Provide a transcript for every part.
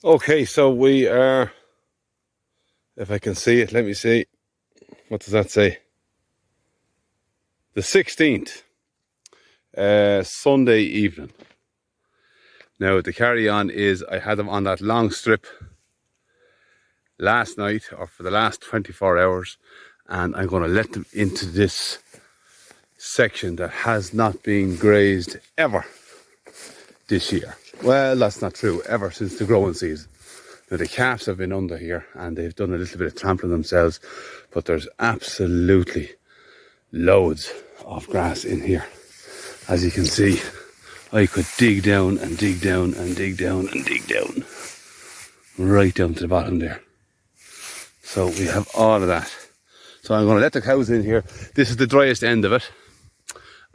Okay, so we are, if I can see it, let me see. What does that say? The 16th, Sunday evening. Now, the carry on is I had them on that long strip last night, or for the last 24 hours, and I'm going to let them into this section that has not been grazed ever this year. Well, that's not true, ever since the growing season. Now, the calves have been under here and they've done a little bit of trampling themselves, but there's absolutely loads of grass in here. As you can see, I could dig down and dig down and dig down and dig down, right down to the bottom there. So we have all of that. So I'm going to let the cows in here. This is the driest end of it.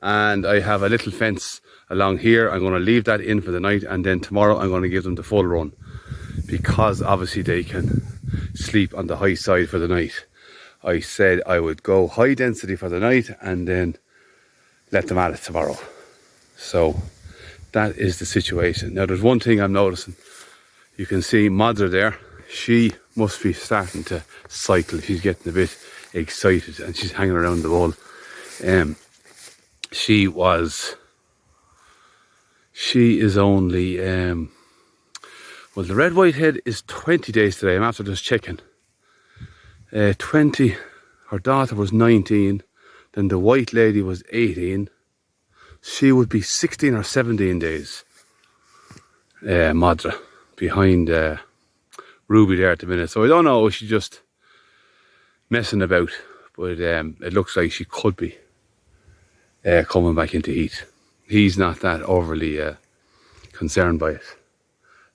And I have a little fence along here. I'm going to leave that in for the night, and then tomorrow I'm going to give them the full run, because obviously they can sleep on the high side for the night. I said I would go high density for the night and then let them at it tomorrow. So that is the situation. Now, there's one thing I'm noticing. You can see Madra there. She must be starting to cycle. She's getting a bit excited and she's hanging around the wall. She is only, well, the red whitehead is 20 days today. I'm after just checking. 20, her daughter was 19, then the white lady was 18. She would be 16 or 17 days. Madra, behind Ruby there at the minute. So I don't know if she's just messing about, but it looks like she could be coming back into heat. He's not that overly concerned by it.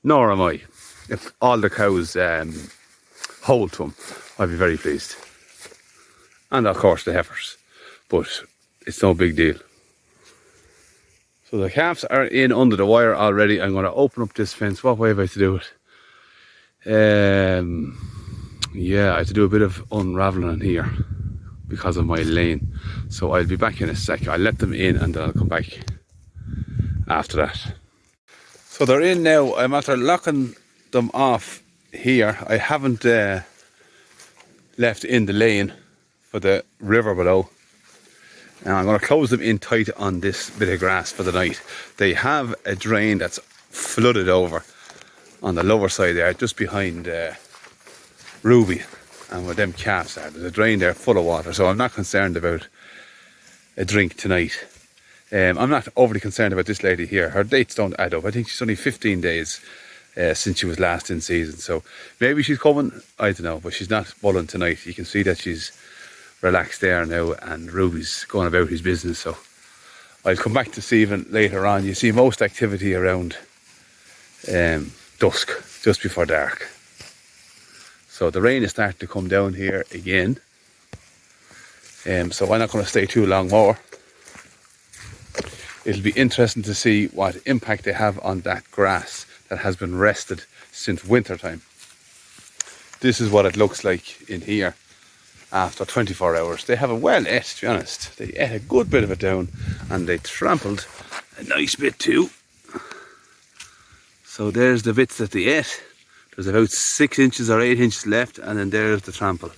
Nor am I. If all the cows hold to him, I'd be very pleased. And of course the heifers. But it's no big deal. So the calves are in under the wire already. I'm going to open up this fence. What way have I to do it? Yeah, I have to do a bit of unraveling in here because of my lane. So I'll be back in a sec. I'll let them in and then I'll come back after that. So they're in now. I'm after locking them off here. I haven't left in the lane for the river below. And I'm going to close them in tight on this bit of grass for the night. They have a drain that's flooded over on the lower side there, just behind Ruby and where them calves are. There's a drain there full of water, so I'm not concerned about a drink tonight. I'm not overly concerned about this lady here. Her dates don't add up. I think she's only 15 days since she was last in season. So maybe she's coming, I don't know, but she's not bulling tonight. You can see that she's relaxed there now and Ruby's going about his business. So I'll come back to Stephen later on. You see most activity around dusk, just before dark. So the rain is starting to come down here again. So I'm not going to stay too long more. It'll be interesting to see what impact they have on that grass that has been rested since winter time. This is what it looks like in here after 24 hours. They have it well ate, to be honest. They ate a good bit of it down and they trampled a nice bit too. So there's the bits that they ate. There's about 6 inches or 8 inches left, and then there's the trample.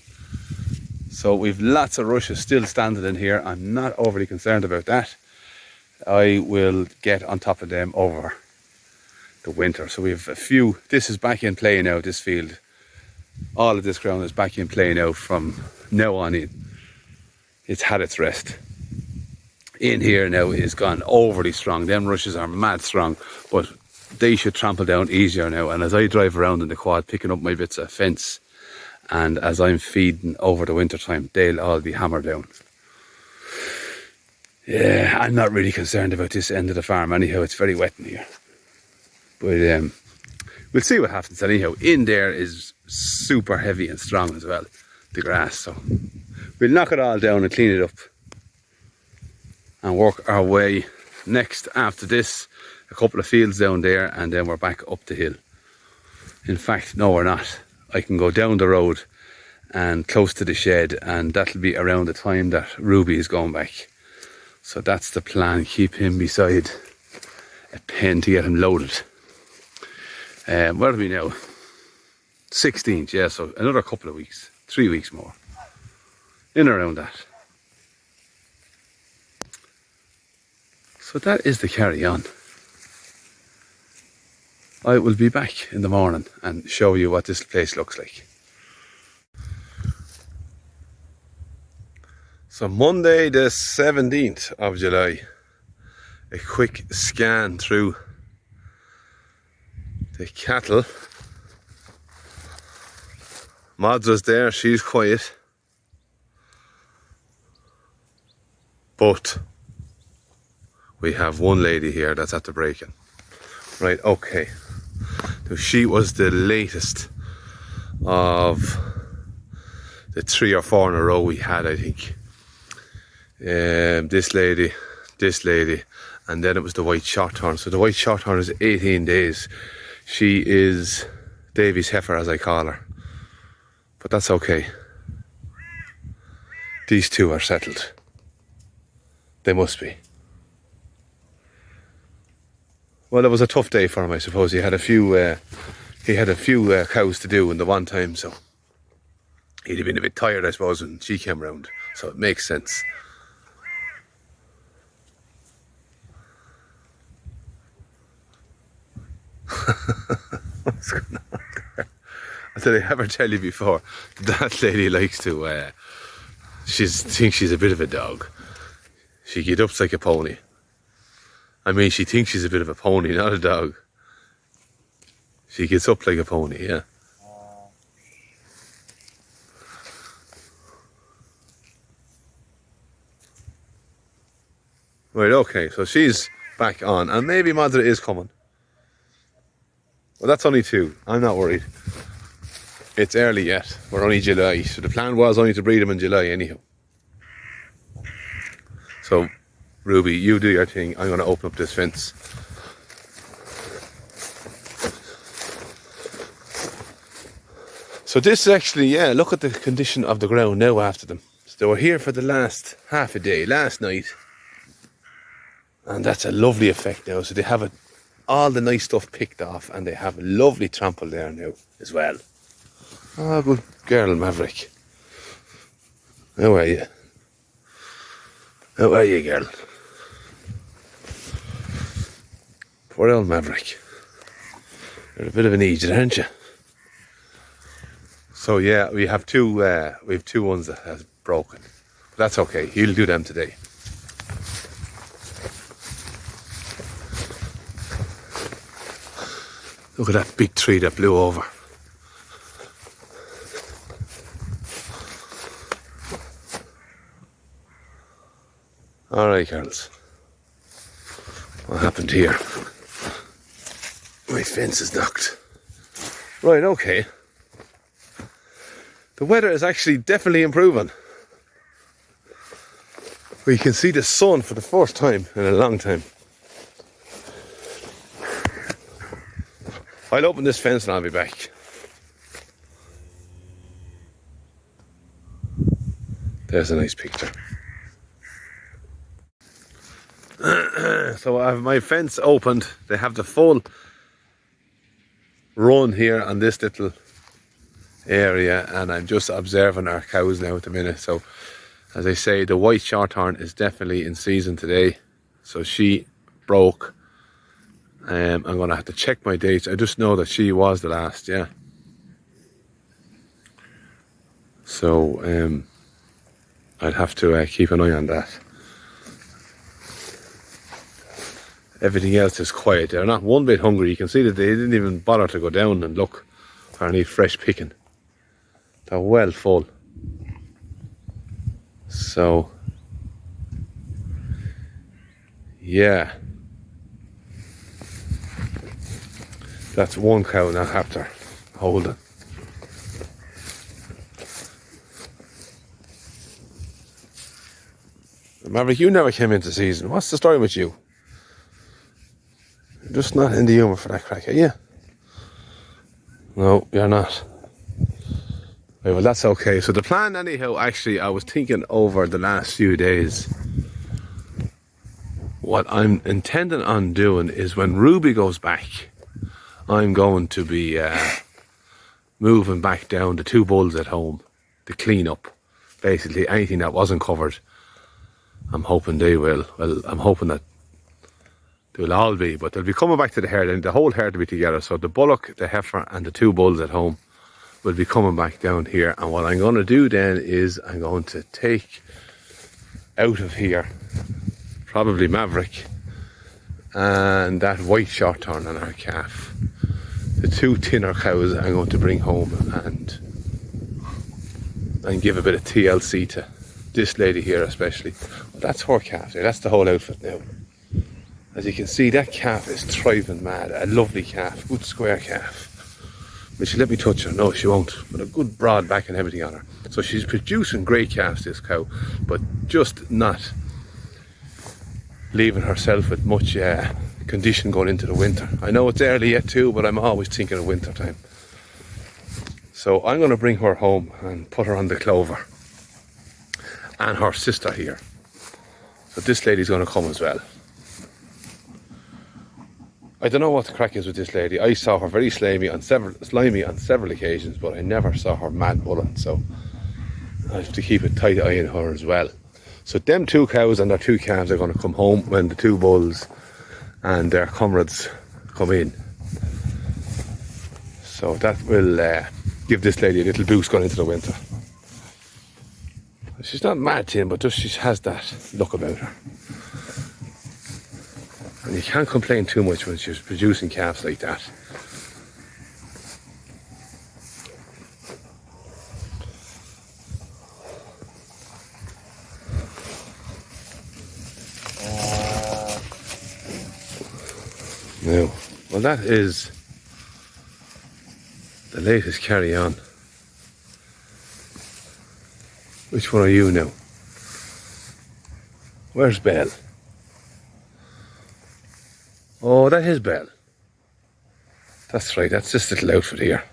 So we've lots of rushes still standing in here. I'm not overly concerned about that. I will get on top of them over the winter. So we have a few. This is back in play now, this field. All of this ground is back in play now from now on in. It's had its rest. In here now is gone overly strong. Them rushes are mad strong, but they should trample down easier now. And as I drive around in the quad picking up my bits of fence, and as I'm feeding over the winter time, they'll all be hammered down. Yeah, I'm not really concerned about this end of the farm anyhow. It's very wet in here. But we'll see what happens anyhow. In there is super heavy and strong as well, the grass. So we'll knock it all down and clean it up and work our way next after this. A couple of fields down there and then we're back up the hill. In fact, no, we're not. I can go down the road and close to the shed, and that'll be around the time that Ruby is going back. So that's the plan, keep him beside a pen to get him loaded. Where are we now? 16th, yeah, so another couple of weeks, 3 weeks more. In and around that. So that is the carry on. I will be back in the morning and show you what this place looks like. So Monday the 17th of July, a quick scan through the cattle. Mods was there, she's quiet. But we have one lady here that's at the break-in. Right, okay. Now she was the latest of the 3 or 4 in a row we had, I think. This lady, and then it was the white shorthorn. So the white shorthorn is 18 days. She is Davy's heifer, as I call her. But that's okay. These two are settled. They must be. Well, it was a tough day for him, I suppose. He had a few cows to do in the one time, so he'd have been a bit tired, I suppose, when she came round. So it makes sense. What's going on there? Did I ever tell you before? That lady likes to. Thinks she's a bit of a dog. She gets up like a pony. I mean, she thinks she's a bit of a pony, not a dog. She gets up like a pony, yeah. Right, okay, so she's back on, and maybe Madra is coming. Well, that's only 2. I'm not worried. It's early yet. We're only July, so the plan was only to breed them in July anyhow. So, Ruby, you do your thing. I'm going to open up this fence. So this is actually, yeah, look at the condition of the ground now after them. So they were here for the last half a day, last night. And that's a lovely effect now. So they have all the nice stuff picked off, and they have a lovely trample there now as well. Oh, good girl, Maverick. How are you? How are you, girl? Poor old Maverick. You're a bit of an idiot, aren't you? So yeah, we have two ones that have broken. But that's okay. He'll do them today. Look at that big tree that blew over. Alright, girls. What happened here? My fence is knocked. Right, okay. The weather is actually definitely improving. We can see the sun for the first time in a long time. I'll open this fence and I'll be back. There's a nice picture. So I have my fence opened. They have the full run here on this little area, and I'm just observing our cows now at the minute. So as I say, the white shorthorn is definitely in season today. So she broke. I'm going to have to check my dates. I just know that she was the last, yeah. So I'd have to keep an eye on that. Everything else is quiet. They're not one bit hungry. You can see that they didn't even bother to go down and look for any fresh picking. They're well full. So, yeah. That's one cow now after holding. Maverick, you never came into season. What's the story with you? You're just not in the humour for that crack, are you? No, you're not. Right, well, that's okay. So the plan anyhow, actually, I was thinking over the last few days, what I'm intending on doing is when Ruby goes back, I'm going to be moving back down the 2 bulls at home to clean up basically anything that wasn't covered. I'm hoping they will. Well, I'm hoping that they will all be, but they'll be coming back to the herd, and the whole herd will be together. So the bullock, the heifer, and the 2 bulls at home will be coming back down here. And what I'm going to do then is I'm going to take out of here probably Maverick and that white short-horn and our calf. The 2 thinner cows I'm going to bring home and give a bit of TLC to this lady here especially. Well, that's her calf there, that's the whole outfit now. As you can see, that calf is thriving mad. A lovely calf, good square calf. Will she let me touch her? No, she won't. But a good broad back and everything on her. So she's producing great calves, this cow, but just not leaving herself with much condition going into the winter. I know it's early yet too, but I'm always thinking of winter time. So I'm going to bring her home and put her on the clover. And her sister here. So this lady's going to come as well. I don't know what the crack is with this lady. I saw her very slimy on several occasions, but I never saw her mad bullet. So I have to keep a tight eye on her as well. So them 2 cows and their 2 calves are going to come home when the 2 bulls and their comrades come in. So that will give this lady a little boost going into the winter. She's not mad thin, but just she has that look about her. And you can't complain too much when she's producing calves like that. Now, well, that is the latest carry on. Which one are you now? Where's Belle? Oh, that is Belle. That's right, that's this little outfit here.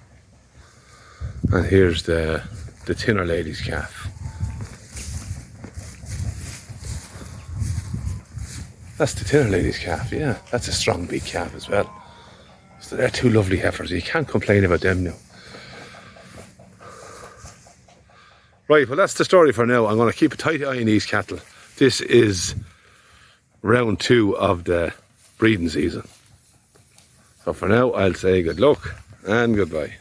And here's the thinner lady's calf. That's the thinner lady's calf, yeah. That's a strong big calf as well. So they're 2 lovely heifers. You can't complain about them now. Right, well, that's the story for now. I'm going to keep a tight eye on these cattle. This is round 2 of the breeding season. So for now, I'll say good luck and goodbye.